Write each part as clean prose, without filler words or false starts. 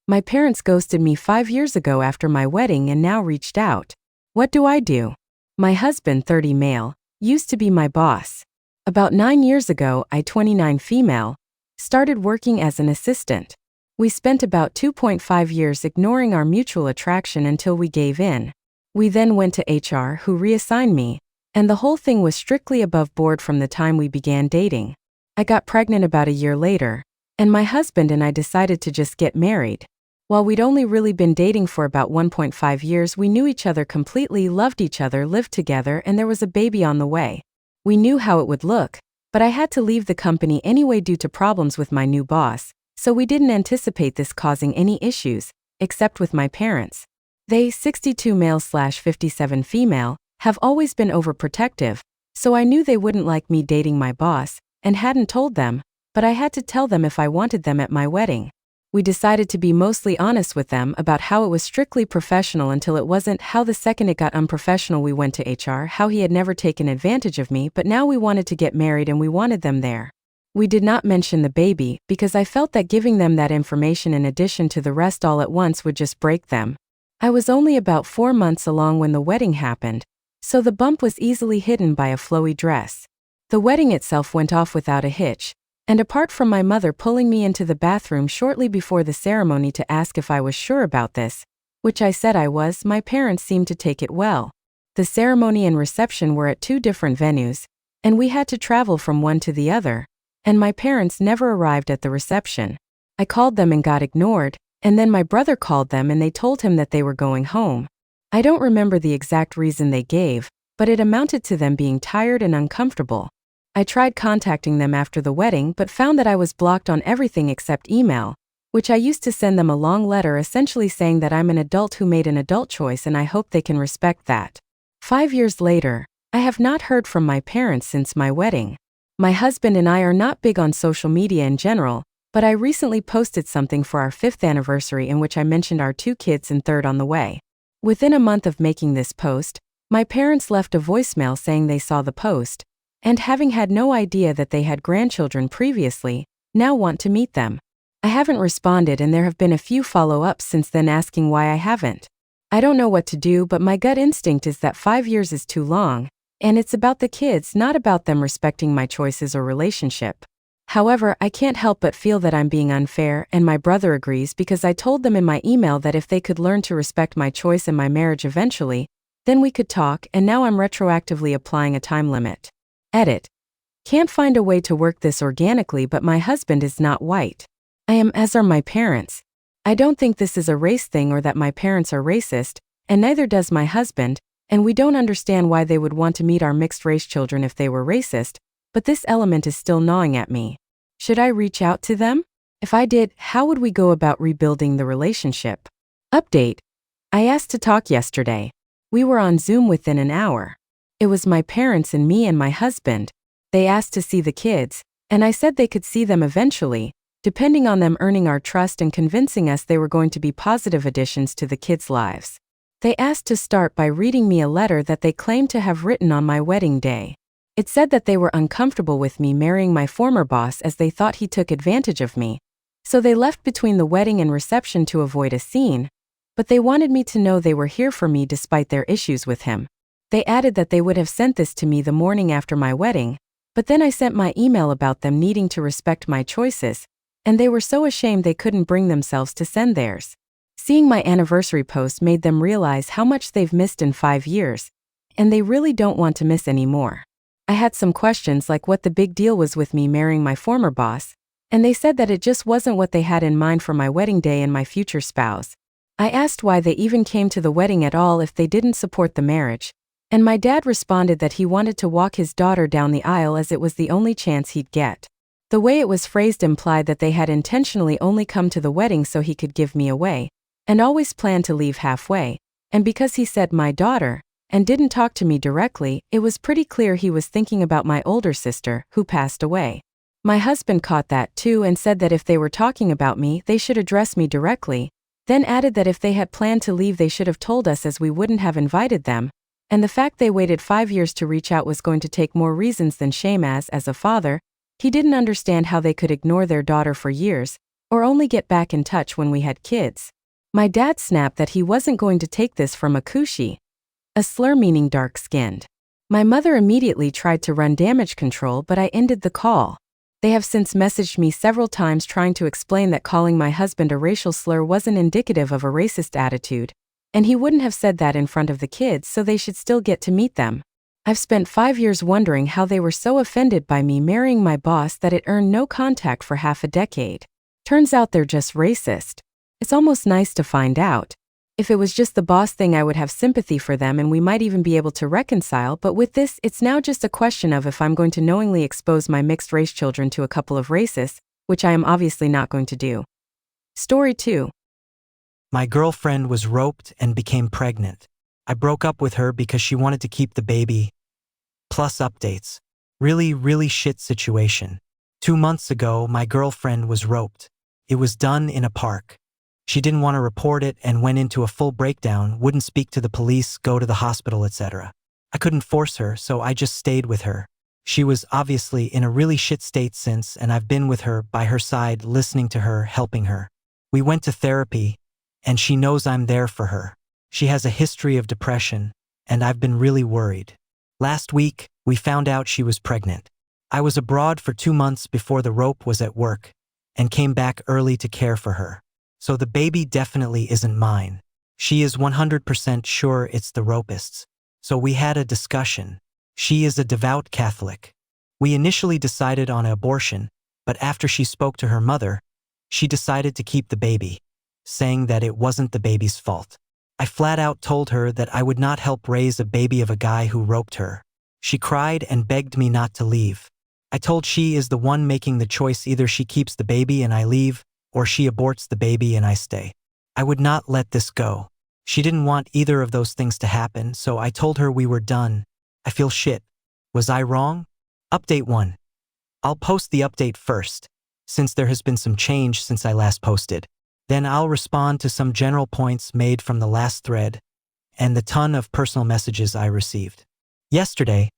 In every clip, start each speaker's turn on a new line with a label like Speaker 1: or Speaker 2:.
Speaker 1: My parents ghosted me 5 years ago after my wedding and now reached out. What do I do? My husband, 30 male, used to be my boss. About 9 years ago, I, 29 female, started working as an assistant. We spent about 2.5 years ignoring our mutual attraction until we gave in. We then went to HR, who reassigned me, and the whole thing was strictly above board from the time we began dating. I got pregnant about a year later, and my husband and I decided to just get married. While we'd only really been dating for about 1.5 years, we knew each other completely, loved each other, lived together, and there was a baby on the way. We knew how it would look, but I had to leave the company anyway due to problems with my new boss, so we didn't anticipate this causing any issues, except with my parents. They, 62 male/57 female, have always been overprotective, so I knew they wouldn't like me dating my boss, and hadn't told them, but I had to tell them if I wanted them at my wedding. We decided to be mostly honest with them about how it was strictly professional until it wasn't, how the second it got unprofessional we went to HR, how he had never taken advantage of me, but now we wanted to get married and we wanted them there. We did not mention the baby, because I felt that giving them that information in addition to the rest all at once would just break them. I was only about 4 months along when the wedding happened, so the bump was easily hidden by a flowy dress. The wedding itself went off without a hitch, and apart from my mother pulling me into the bathroom shortly before the ceremony to ask if I was sure about this, which I said I was, my parents seemed to take it well. The ceremony and reception were at 2 different venues, and we had to travel from one to the other, and my parents never arrived at the reception. I called them and got ignored, and then my brother called them and they told him that they were going home. I don't remember the exact reason they gave, but it amounted to them being tired and uncomfortable. I tried contacting them after the wedding but found that I was blocked on everything except email, which I used to send them a long letter essentially saying that I'm an adult who made an adult choice and I hope they can respect that. 5 years later, I have not heard from my parents since my wedding. My husband and I are not big on social media in general, but I recently posted something for our 5th anniversary in which I mentioned our 2 kids and 3rd on the way. Within a month of making this post, my parents left a voicemail saying they saw the post, and having had no idea that they had grandchildren previously, now want to meet them. I haven't responded and there have been a few follow-ups since then asking why I haven't. I don't know what to do, but my gut instinct is that 5 years is too long, and it's about the kids, not about them respecting my choices or relationship. However, I can't help but feel that I'm being unfair, and my brother agrees because I told them in my email that if they could learn to respect my choice and my marriage eventually, then we could talk, and now I'm retroactively applying a time limit. Edit. Can't find a way to work this organically, but my husband is not white. I am, as are my parents. I don't think this is a race thing or that my parents are racist, and neither does my husband, and we don't understand why they would want to meet our mixed-race children if they were racist, but this element is still gnawing at me. Should I reach out to them? If I did, how would we go about rebuilding the relationship? Update. I asked to talk yesterday. We were on Zoom within an hour. It was my parents and me and my husband. They asked to see the kids, and I said they could see them eventually, depending on them earning our trust and convincing us they were going to be positive additions to the kids' lives. They asked to start by reading me a letter that they claimed to have written on my wedding day. It said that they were uncomfortable with me marrying my former boss as they thought he took advantage of me, so they left between the wedding and reception to avoid a scene, but they wanted me to know they were here for me despite their issues with him. They added that they would have sent this to me the morning after my wedding, but then I sent my email about them needing to respect my choices, and they were so ashamed they couldn't bring themselves to send theirs. Seeing my anniversary post made them realize how much they've missed in 5 years, and they really don't want to miss any more. I had some questions like what the big deal was with me marrying my former boss, and they said that it just wasn't what they had in mind for my wedding day and my future spouse. I asked why they even came to the wedding at all if they didn't support the marriage, and my dad responded that he wanted to walk his daughter down the aisle as it was the only chance he'd get. The way it was phrased implied that they had intentionally only come to the wedding so he could give me away, and always planned to leave halfway, and because he said my daughter, and didn't talk to me directly, it was pretty clear he was thinking about my older sister, who passed away. My husband caught that too and said that if they were talking about me, they should address me directly, then added that if they had planned to leave they should have told us as we wouldn't have invited them, and the fact they waited 5 years to reach out was going to take more reasons than shame as a father, he didn't understand how they could ignore their daughter for years, or only get back in touch when we had kids. My dad snapped that he wasn't going to take this from a coochie, a slur meaning dark-skinned. My mother immediately tried to run damage control, but I ended the call. They have since messaged me several times trying to explain that calling my husband a racial slur wasn't indicative of a racist attitude, and he wouldn't have said that in front of the kids, so they should still get to meet them. I've spent 5 years wondering how they were so offended by me marrying my boss that it earned no contact for half a decade. Turns out they're just racist. It's almost nice to find out. If it was just the boss thing, I would have sympathy for them and we might even be able to reconcile, but with this, it's now just a question of if I'm going to knowingly expose my mixed-race children to a couple of racists, which I am obviously not going to do. Story 2.
Speaker 2: My girlfriend was roped and became pregnant. I broke up with her because she wanted to keep the baby. Plus updates. Really shit situation. 2 months ago, my girlfriend was roped. It was done in a park. She didn't want to report it and went into a full breakdown, wouldn't speak to the police, go to the hospital, etc. I couldn't force her, so I just stayed with her. She was obviously in a really shit state since, and I've been with her, by her side, listening to her, helping her. We went to therapy, and she knows I'm there for her. She has a history of depression, and I've been really worried. Last week, we found out she was pregnant. I was abroad for 2 months before the rope was at work, and came back early to care for her. So the baby definitely isn't mine. She is 100% sure it's the ropist's. So we had a discussion. She is a devout Catholic. We initially decided on abortion, but after she spoke to her mother, she decided to keep the baby, saying that it wasn't the baby's fault. I flat out told her that I would not help raise a baby of a guy who roped her. She cried and begged me not to leave. I told she is the one making the choice, either she keeps the baby and I leave, or she aborts the baby and I stay. I would not let this go. She didn't want either of those things to happen, so I told her we were done. I feel shit. Was I wrong? Update 1. I'll post the update first, since there has been some change since I last posted. Then I'll respond to some general points made from the last thread, and the ton of personal messages I received. Yesterday,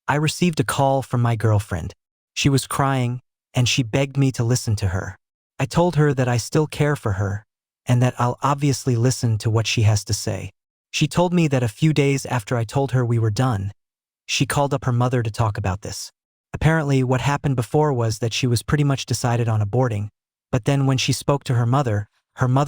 Speaker 2: I received a call from my girlfriend. She was crying, and she begged me to listen to her. I told her that I still care for her, and that I'll obviously listen to what she has to say. She told me that a few days after I told her we were done, she called up her mother to talk about this. Apparently, what happened before was that she was pretty much decided on aborting, but then when she spoke to her mother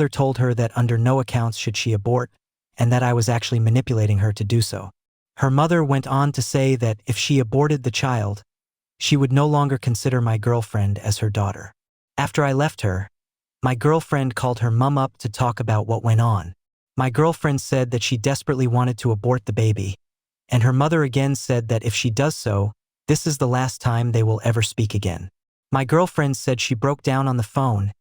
Speaker 2: told her that under no accounts should she abort, and that I was actually manipulating her to do so. Her mother went on to say that if she aborted the child, she would no longer consider my girlfriend as her daughter. After I left her, my girlfriend called her mom up to talk about what went on. My girlfriend said that she desperately wanted to abort the baby, and her mother again said that if she does so, this is the last time they will ever speak again. My girlfriend said she broke down on the phone,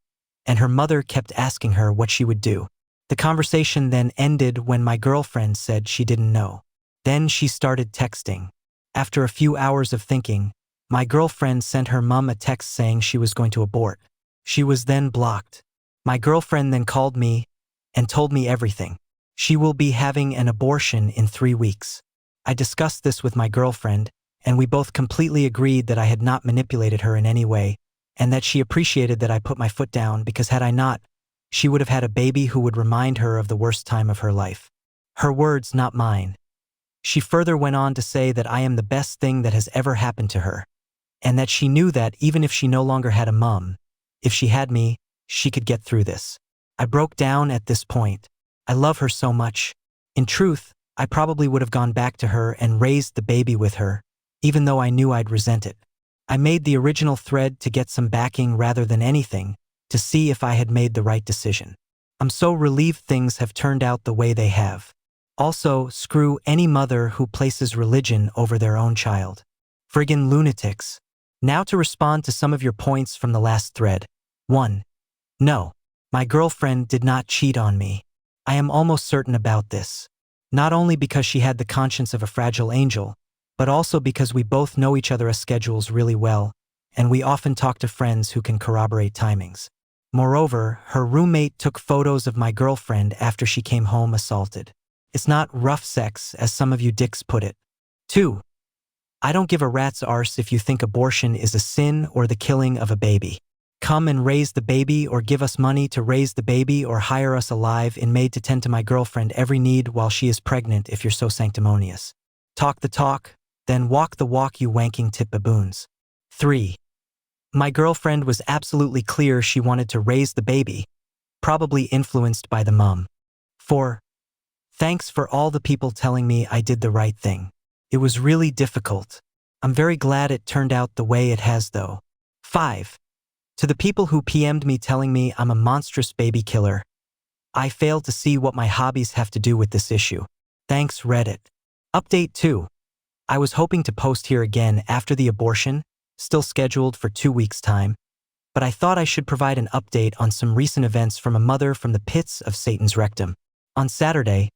Speaker 2: and her mother kept asking her what she would do. The conversation then ended when my girlfriend said she didn't know. Then she started texting. After a few hours of thinking, my girlfriend sent her mom a text saying she was going to abort. She was then blocked. My girlfriend then called me and told me everything. She will be having an abortion in 3 weeks. I discussed this with my girlfriend, and we both completely agreed that I had not manipulated her in any way, and that she appreciated that I put my foot down, because had I not, she would have had a baby who would remind her of the worst time of her life. Her words, not mine. She further went on to say that I am the best thing that has ever happened to her, and that she knew that even if she no longer had a mom, if she had me, she could get through this. I broke down at this point. I love her so much. In truth, I probably would have gone back to her and raised the baby with her, even though I knew I'd resent it. I made the original thread to get some backing rather than anything, to see if I had made the right decision. I'm so relieved things have turned out the way they have. Also, screw any mother who places religion over their own child. Friggin' lunatics. Now to respond to some of your points from the last thread. 1. No. My girlfriend did not cheat on me. I am almost certain about this. Not only because she had the conscience of a fragile angel, but also because we both know each other's schedules really well, and we often talk to friends who can corroborate timings. Moreover, her roommate took photos of my girlfriend after she came home assaulted. It's not rough sex, as some of you dicks put it. 2. I don't give a rat's arse if you think abortion is a sin or the killing of a baby. Come and raise the baby, or give us money to raise the baby, or hire us a live-in maid to tend to my girlfriend every need while she is pregnant if you're so sanctimonious. Talk the talk, then walk the walk, you wanking tip baboons. 3. My girlfriend was absolutely clear she wanted to raise the baby, probably influenced by the mum. 4. Thanks for all the people telling me I did the right thing. It was really difficult. I'm very glad it turned out the way it has though. 5. To the people who PM'd me telling me I'm a monstrous baby killer, I fail to see what my hobbies have to do with this issue. Thanks, Reddit. Update 2. I was hoping to post here again after the abortion, still scheduled for 2 weeks' time, but I thought I should provide an update on some recent events from a mother from the pits of Satan's rectum. On Saturday,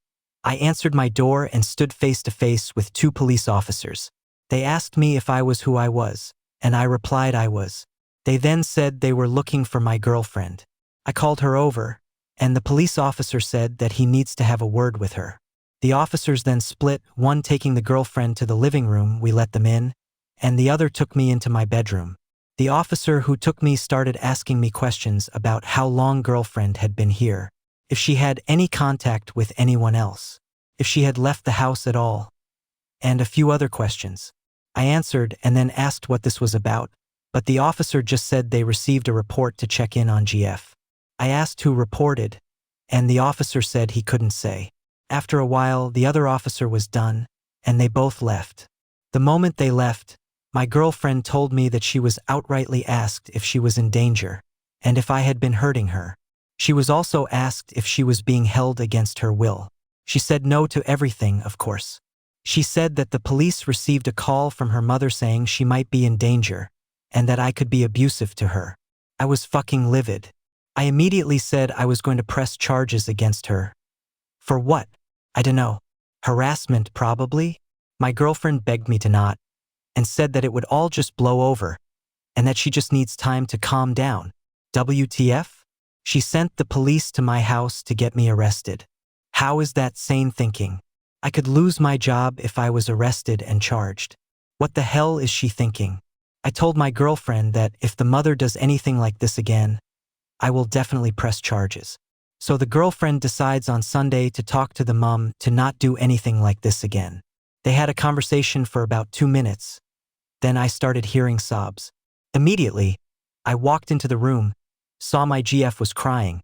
Speaker 2: I answered my door and stood face to face with 2 police officers. They asked me if I was who I was, and I replied I was. They then said they were looking for my girlfriend. I called her over, and the police officer said that he needs to have a word with her. The officers then split, one taking the girlfriend to the living room, we let them in, and the other took me into my bedroom. The officer who took me started asking me questions about how long girlfriend had been here, if she had any contact with anyone else, if she had left the house at all, and a few other questions. I answered and then asked what this was about, but the officer just said they received a report to check in on GF. I asked who reported, and the officer said he couldn't say. After a while, the other officer was done, and they both left. The moment they left, my girlfriend told me that she was outrightly asked if she was in danger, and if I had been hurting her. She was also asked if she was being held against her will. She said no to everything, of course. She said that the police received a call from her mother saying she might be in danger, and that I could be abusive to her. I was fucking livid. I immediately said I was going to press charges against her. For what? I don't know. Harassment, probably? My girlfriend begged me to not, and said that it would all just blow over, and that she just needs time to calm down. WTF? She sent the police to my house to get me arrested. How is that sane thinking? I could lose my job if I was arrested and charged. What the hell is she thinking? I told my girlfriend that if the mother does anything like this again, I will definitely press charges. So the girlfriend decides on Sunday to talk to the mom to not do anything like this again. They had a conversation for about 2 minutes. Then I started hearing sobs. Immediately, I walked into the room, saw my GF was crying,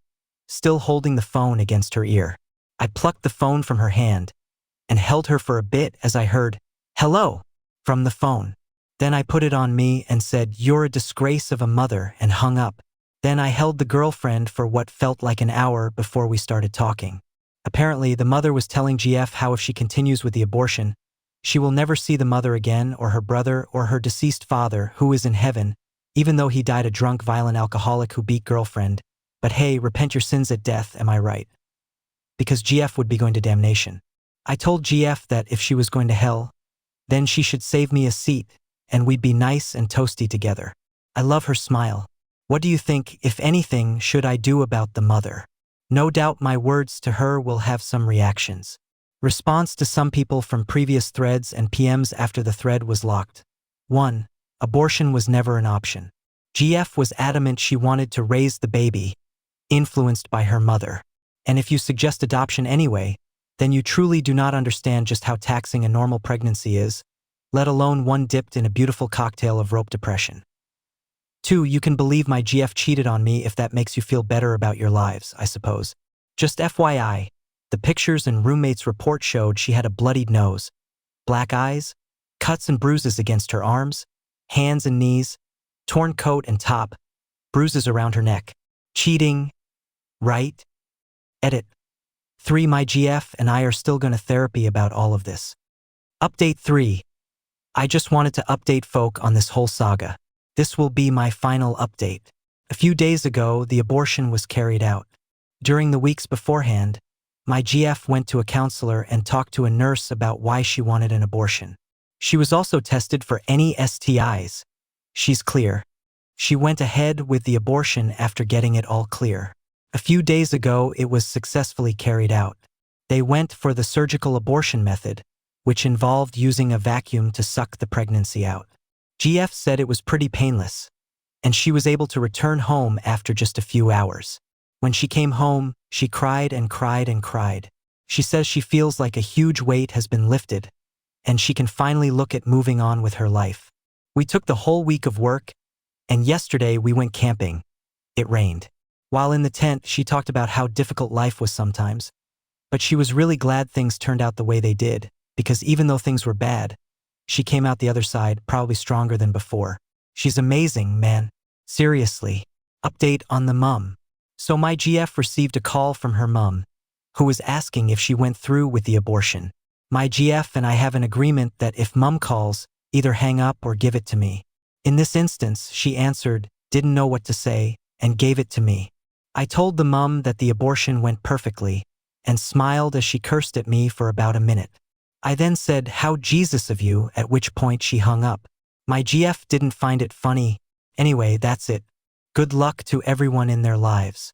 Speaker 2: still holding the phone against her ear. I plucked the phone from her hand and held her for a bit as I heard, "Hello," from the phone. Then I put it on me and said, "You're a disgrace of a mother," and hung up. Then I held the girlfriend for what felt like an hour before we started talking. Apparently, the mother was telling GF how if she continues with the abortion, she will never see the mother again, or her brother, or her deceased father, who is in heaven, even though he died a drunk, violent alcoholic who beat girlfriend. But hey, repent your sins at death, am I right? Because GF would be going to damnation. I told GF that if she was going to hell, then she should save me a seat, and we'd be nice and toasty together. I love her smile. What do you think, if anything, should I do about the mother? No doubt my words to her will have some reactions. Response to some people from previous threads and PMs after the thread was locked. 1. Abortion was never an option. GF was adamant she wanted to raise the baby, influenced by her mother. And if you suggest adoption anyway, then you truly do not understand just how taxing a normal pregnancy is, let alone one dipped in a beautiful cocktail of rope depression. 2. You can believe my GF cheated on me if that makes you feel better about your lives, I suppose. Just FYI, the pictures and roommate's report showed she had a bloodied nose, black eyes, cuts and bruises against her arms, hands and knees, torn coat and top, bruises around her neck. Cheating, right? Edit. 3. My GF and I are still going to therapy about all of this. Update 3. I just wanted to update folk on this whole saga. This will be my final update. A few days ago, the abortion was carried out. During the weeks beforehand, my GF went to a counselor and talked to a nurse about why she wanted an abortion. She was also tested for any STIs. She's clear. She went ahead with the abortion after getting it all clear. A few days ago, it was successfully carried out. They went for the surgical abortion method, which involved using a vacuum to suck the pregnancy out. GF said it was pretty painless. and she was able to return home after just a few hours. When she came home, she cried and cried and cried. She says she feels like a huge weight has been lifted, and she can finally look at moving on with her life. We took the whole week of work, and yesterday we went camping. It rained. While in the tent, she talked about how difficult life was sometimes, but she was really glad things turned out the way they did, because even though things were bad, she came out the other side probably stronger than before. She's amazing, man. Seriously. Update on the mum. So my GF received a call from her mum, who was asking if she went through with the abortion. My GF and I have an agreement that if mum calls, either hang up or give it to me. In this instance, she answered, didn't know what to say, and gave it to me. I told the mum that the abortion went perfectly, and smiled as she cursed at me for about a minute. I then said, how Jesus of you, at which point she hung up. My GF didn't find it funny. Anyway, that's it. Good luck to everyone in their lives.